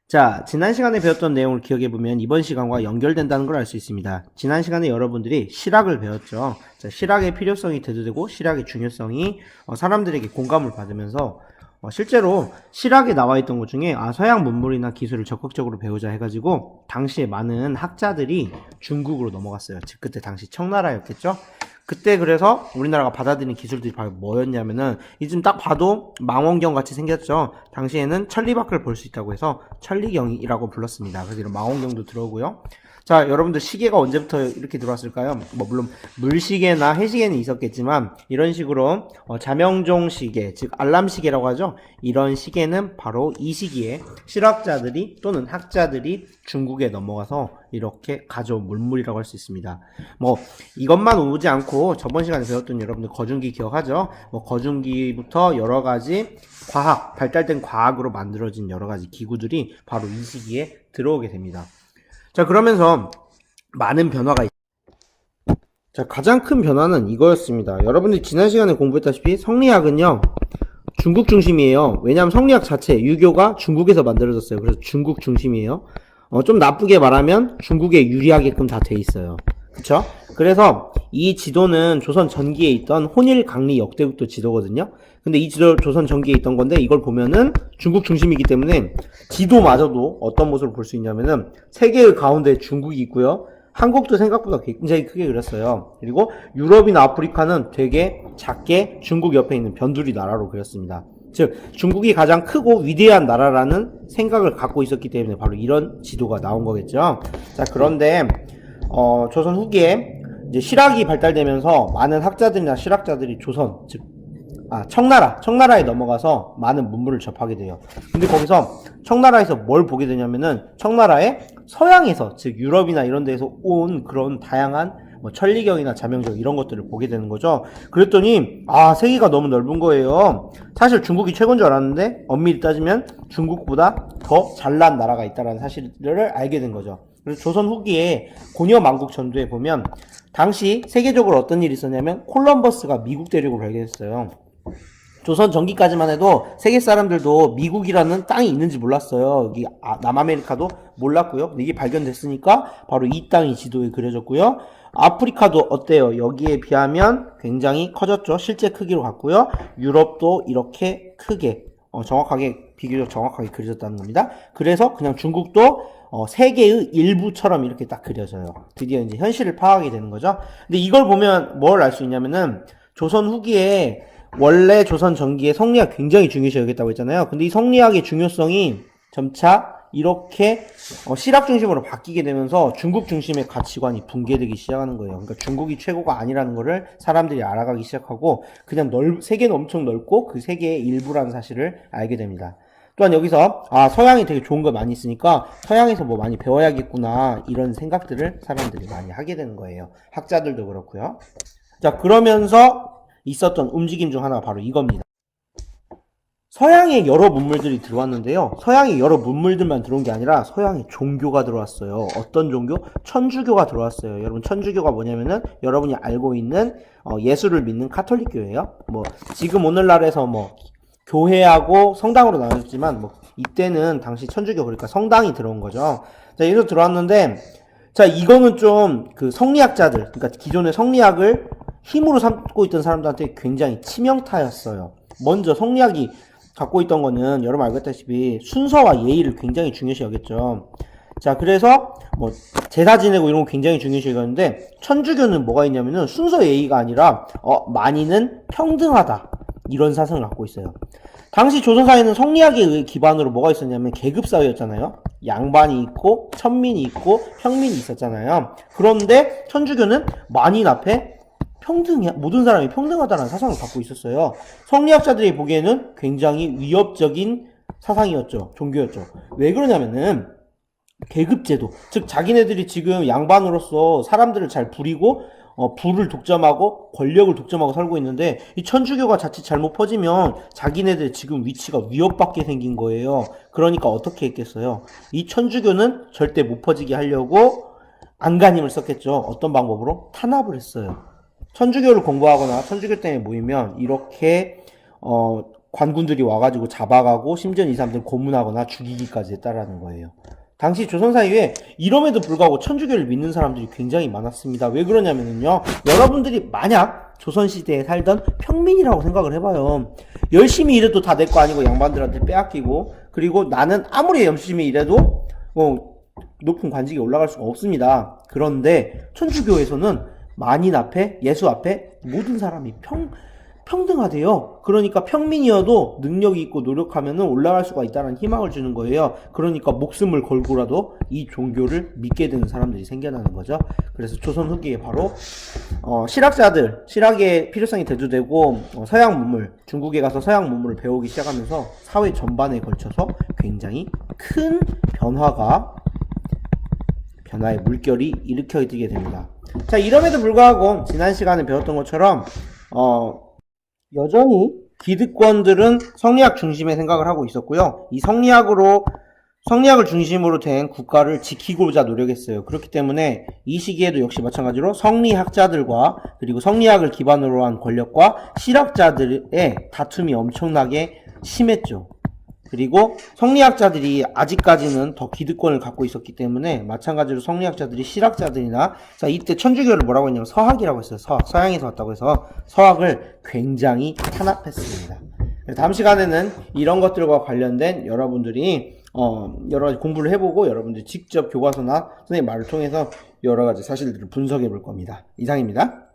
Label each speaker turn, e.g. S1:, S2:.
S1: 자, 지난 시간에 배웠던 내용을 기억해보면 이번 시간과 연결된다는 걸 알 수 있습니다. 지난 시간에 여러분들이 실학을 배웠죠. 자, 실학의 필요성이 대두되고 실학의 중요성이 사람들에게 공감을 받으면서 실제로 실학에 나와 있던 것 중에 서양 문물이나 기술을 적극적으로 배우자 해가지고 당시에 많은 학자들이 중국으로 넘어갔어요. 즉 그때 당시 청나라였겠죠. 그때 그래서 우리나라가 받아들인 기술들이 바로 뭐였냐면은 이즘 딱 봐도 망원경 같이 생겼죠. 당시에는 천리밖을 볼 수 있다고 해서 천리경이라고 불렀습니다. 그래서 이런 망원경도 들어오고요. 자, 여러분들 시계가 언제부터 이렇게 들어왔을까요? 물론 물시계나 해시계는 있었겠지만 이런 식으로 자명종 시계, 즉 알람 시계라고 하죠. 이런 시계는 바로 이 시기에 실학자들이 또는 학자들이 중국에 넘어가서 이렇게 가져온 물물이라고 할 수 있습니다. 이것만 오지 않고 저번 시간에 배웠던 여러분들 거중기 기억하죠? 거중기부터 여러 가지 발달된 과학으로 만들어진 여러 가지 기구들이 바로 이 시기에 들어오게 됩니다. 자, 그러면서 많은 변화가 자, 가장 큰 변화는 이거였습니다. 여러분들이 지난 시간에 공부했다시피 성리학은요, 중국 중심이에요. 왜냐하면 성리학 자체, 유교가 중국에서 만들어졌어요. 그래서 중국 중심이에요. 좀 나쁘게 말하면 중국에 유리하게끔 다 돼 있어요. 그쵸? 그래서 이 지도는 조선 전기에 있던 혼일 강리 역대국도 지도거든요. 근데 이 지도 조선 전기에 있던 건데 이걸 보면은 중국 중심이기 때문에 지도마저도 어떤 모습을 볼 수 있냐면은 세계의 가운데 중국이 있고요. 한국도 생각보다 굉장히 크게 그렸어요. 그리고 유럽이나 아프리카는 되게 작게 중국 옆에 있는 변두리 나라로 그렸습니다. 즉 중국이 가장 크고 위대한 나라라는 생각을 갖고 있었기 때문에 바로 이런 지도가 나온 거겠죠. 자, 그런데 조선 후기에 이제 실학이 발달되면서 많은 학자들이나 실학자들이 조선, 즉 청나라에 넘어가서 많은 문물을 접하게 돼요. 근데 거기서 청나라에서 뭘 보게 되냐면은 청나라의 서양에서, 즉 유럽이나 이런 데에서 온 그런 다양한 천리경이나 자명경 이런 것들을 보게 되는 거죠. 그랬더니 세계가 너무 넓은 거예요. 사실 중국이 최고인 줄 알았는데 엄밀히 따지면 중국보다 더 잘난 나라가 있다는 사실을 알게 된 거죠. 그래서 조선 후기에 고려만국 전두에 보면 당시 세계적으로 어떤 일이 있었냐면 콜럼버스가 미국 대륙을 발견했어요. 조선 전기까지만 해도 세계 사람들도 미국이라는 땅이 있는지 몰랐어요. 여기 남아메리카도 몰랐고요. 근데 이게 발견됐으니까 바로 이 땅이 지도에 그려졌고요. 아프리카도 어때요? 여기에 비하면 굉장히 커졌죠. 실제 크기로 갔고요. 유럽도 이렇게 크게 비교적 정확하게 그려졌다는 겁니다. 그래서 그냥 중국도 세계의 일부처럼 이렇게 딱 그려져요. 드디어 이제 현실을 파악하게 되는 거죠. 근데 이걸 보면 뭘 알 수 있냐면은 조선 후기에 원래 조선 전기에 성리학 굉장히 중요시 여겼다고 했잖아요. 근데 이 성리학의 중요성이 점차 이렇게 실학 중심으로 바뀌게 되면서 중국 중심의 가치관이 붕괴되기 시작하는 거예요. 그러니까 중국이 최고가 아니라는 거를 사람들이 알아가기 시작하고 그냥 세계는 엄청 넓고 그 세계의 일부라는 사실을 알게 됩니다. 또한 여기서 서양이 되게 좋은 거 많이 있으니까 서양에서 뭐 많이 배워야겠구나 이런 생각들을 사람들이 많이 하게 되는 거예요. 학자들도 그렇고요. 자, 그러면서 있었던 움직임 중 하나가 바로 이겁니다. 서양의 여러 문물들이 들어왔는데요. 서양의 여러 문물들만 들어온 게 아니라 서양의 종교가 들어왔어요. 어떤 종교? 천주교가 들어왔어요. 여러분, 천주교가 뭐냐면은 여러분이 알고 있는 예수를 믿는 카톨릭교예요. 지금 오늘날에서 교회하고 성당으로 나눠졌지만 이때는 당시 천주교, 그러니까 성당이 들어온 거죠. 자, 여기서 들어왔는데 자, 이거는 좀 그 성리학자들, 그러니까 기존의 성리학을 힘으로 삼고 있던 사람들한테 굉장히 치명타였어요. 먼저 성리학이 갖고 있던 거는 여러분 알겠다시피 순서와 예의를 굉장히 중요시 여겼죠. 자, 그래서 제사 지내고 이런 거 굉장히 중요시 여겼는데 천주교는 뭐가 있냐면은 순서 예의가 아니라 만인은 평등하다 이런 사상을 갖고 있어요. 당시 조선사회는 성리학에 기반으로 뭐가 있었냐면 계급사회였잖아요. 양반이 있고 천민이 있고 평민이 있었잖아요. 그런데 천주교는 만인 앞에 모든 사람이 평등하다는 사상을 갖고 있었어요. 성리학자들이 보기에는 굉장히 위협적인 사상이었죠. 종교였죠. 왜 그러냐면은 계급제도, 즉 자기네들이 지금 양반으로서 사람들을 잘 부리고 부를 독점하고 권력을 독점하고 살고 있는데 이 천주교가 자칫 잘못 퍼지면 자기네들 지금 위치가 위협받게 생긴 거예요. 그러니까 어떻게 했겠어요? 이 천주교는 절대 못 퍼지게 하려고 안간힘을 썼겠죠. 어떤 방법으로? 탄압을 했어요. 천주교를 공부하거나 천주교 때문에 모이면 이렇게 관군들이 와가지고 잡아가고 심지어 이 사람들 고문하거나 죽이기까지 했다라는 거예요. 당시 조선 사회에 이럼에도 불구하고 천주교를 믿는 사람들이 굉장히 많았습니다. 왜 그러냐면요, 여러분들이 만약 조선시대에 살던 평민이라고 생각을 해봐요. 열심히 일해도 다 내 거 아니고 양반들한테 빼앗기고, 그리고 나는 아무리 열심히 일해도 높은 관직에 올라갈 수가 없습니다. 그런데 천주교에서는 만인 앞에, 예수 앞에 모든 사람이 평등하대요. 그러니까 평민이어도 능력이 있고 노력하면 올라갈 수가 있다는 희망을 주는 거예요. 그러니까 목숨을 걸고라도 이 종교를 믿게 되는 사람들이 생겨나는 거죠. 그래서 조선 후기에 바로 실학자들, 실학의 필요성이 대두되고 서양 문물, 중국에 가서 서양 문물을 배우기 시작하면서 사회 전반에 걸쳐서 굉장히 큰 변화의 물결이 일으켜지게 됩니다. 자, 이럼에도 불구하고 지난 시간에 배웠던 것처럼 여전히 기득권들은 성리학 중심의 생각을 하고 있었고요. 이 성리학을 중심으로 된 국가를 지키고자 노력했어요. 그렇기 때문에 이 시기에도 역시 마찬가지로 성리학자들과 그리고 성리학을 기반으로 한 권력과 실학자들의 다툼이 엄청나게 심했죠. 그리고 성리학자들이 아직까지는 더 기득권을 갖고 있었기 때문에 마찬가지로 성리학자들이 실학자들이나, 자, 이때 천주교를 뭐라고 했냐면 서학이라고 했어요. 서양에서 왔다고 해서 서학을 굉장히 탄압했습니다. 다음 시간에는 이런 것들과 관련된 여러분들이 여러 가지 공부를 해보고 여러분들이 직접 교과서나 선생님 말을 통해서 여러 가지 사실들을 분석해 볼 겁니다. 이상입니다.